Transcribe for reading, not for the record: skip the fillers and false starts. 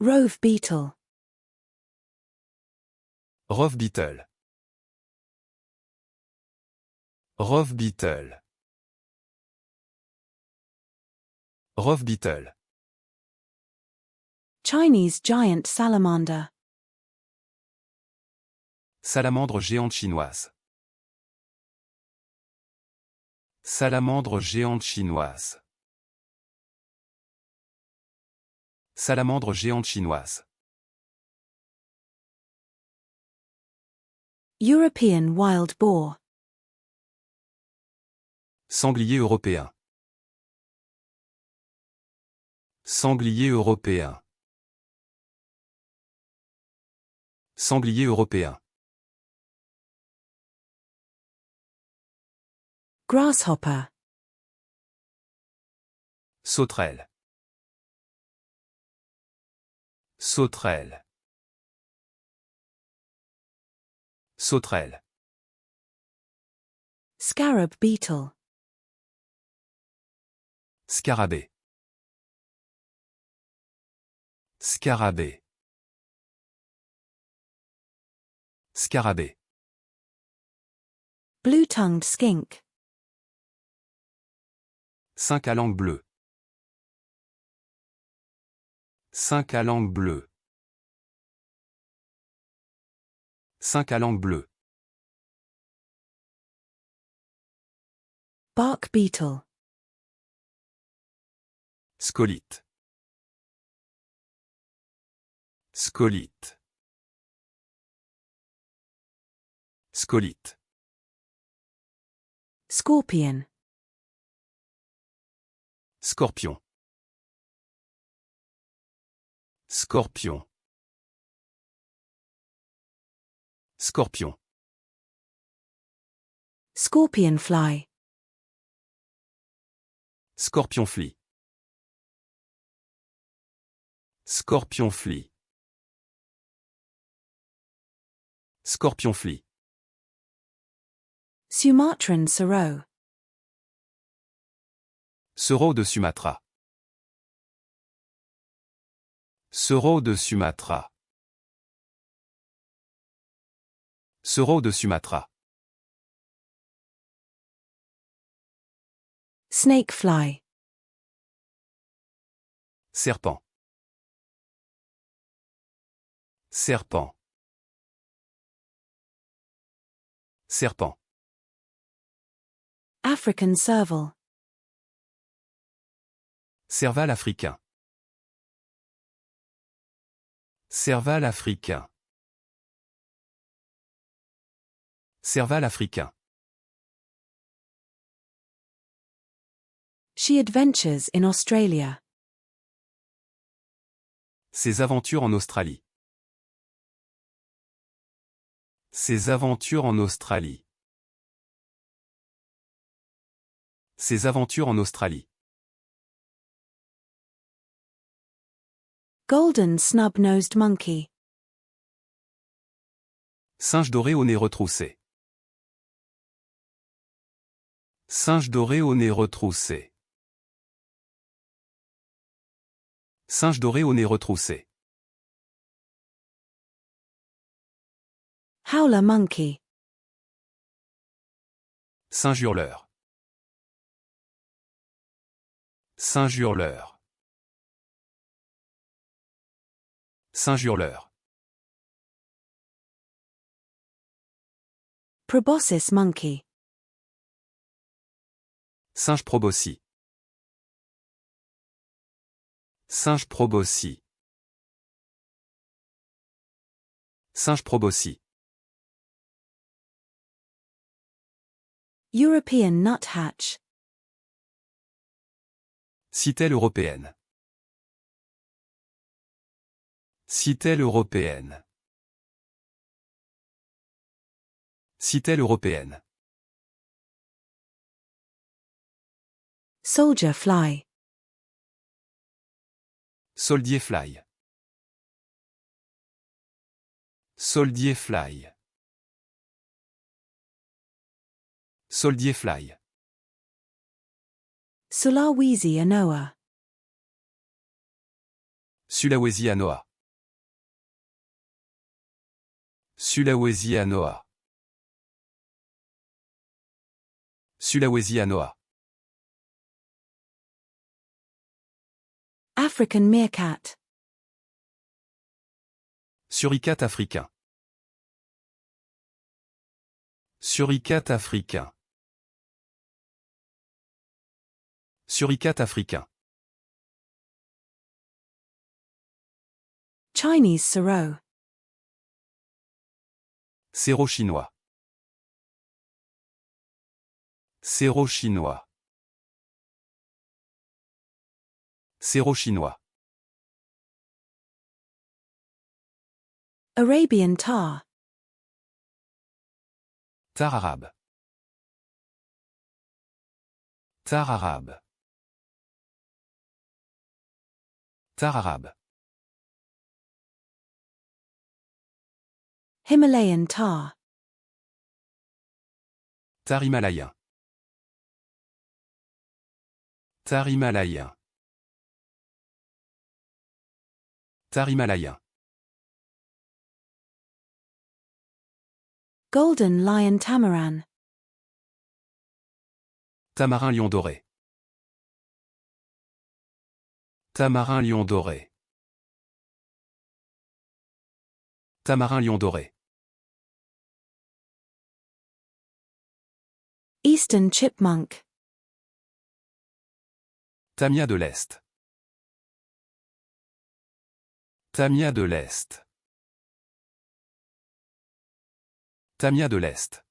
Rove beetle. Rove beetle. Rove beetle. Rove beetle. Chinese giant salamander. Salamandre géante chinoise. Salamandre géante chinoise. Salamandre géante chinoise. European wild boar. Sanglier européen. Sanglier européen. Sanglier européen. Grasshopper. Sauterelle. Sauterelle. Sauterelle. Scarab beetle. Scarabée. Scarabée. Scarabée. Blue-tongued skink. Cinq à langue bleue. Cinq à langue bleue. Cinq à langue bleue. Bark beetle. Scolite. Scolite. Scolite. Scorpion. Scorpion. Scorpion. Scorpion. Scorpion fly. Scorpionflie. Scorpionflie. Scorpionflie. Sumatran serow. Sereau de Sumatra. Sereau de Sumatra. Sereau de Sumatra. Snake fly. Serpent. Serpent. Serpent. African serval. Serval africain. Serval africain. Serval africain. She adventures in Australia. Ses aventures en Australie. Ses aventures en Australie. Ses aventures en Australie. Golden snub-nosed monkey. Singe doré au nez retroussé. Singe doré au nez retroussé. Singe doré au nez retroussé. Howler monkey. Singe hurleur. Singe hurleur. Singe hurleur. Proboscis monkey. Singe proboscis. Singe proboscis. Singe proboscis. European nuthatch. Citelle européenne. Citelle européenne. Citelle européenne. Soldier fly. Soldier fly. Soldier fly. Soldier fly. Sulawesi anoa. Sulawesi anoa. Sulawesi à Noah. Sulawesi à Noah. African meerkat. Suricate africain. Suricate africain. Suricate africain. Chinese serow. Séro chinois. Séro chinois. Séro chinois. Arabian tar. Tar arabe. Tar arabe. Tar arabe. Himalayan tar. Tar himalayen. Tar himalayen. Tar himalayen. Golden lion tamarin. Tamarin lion doré. Tamarin lion doré. Tamarin lion doré. Eastern chipmunk. Tamia de l'Est. Tamia de l'Est. Tamia de l'Est.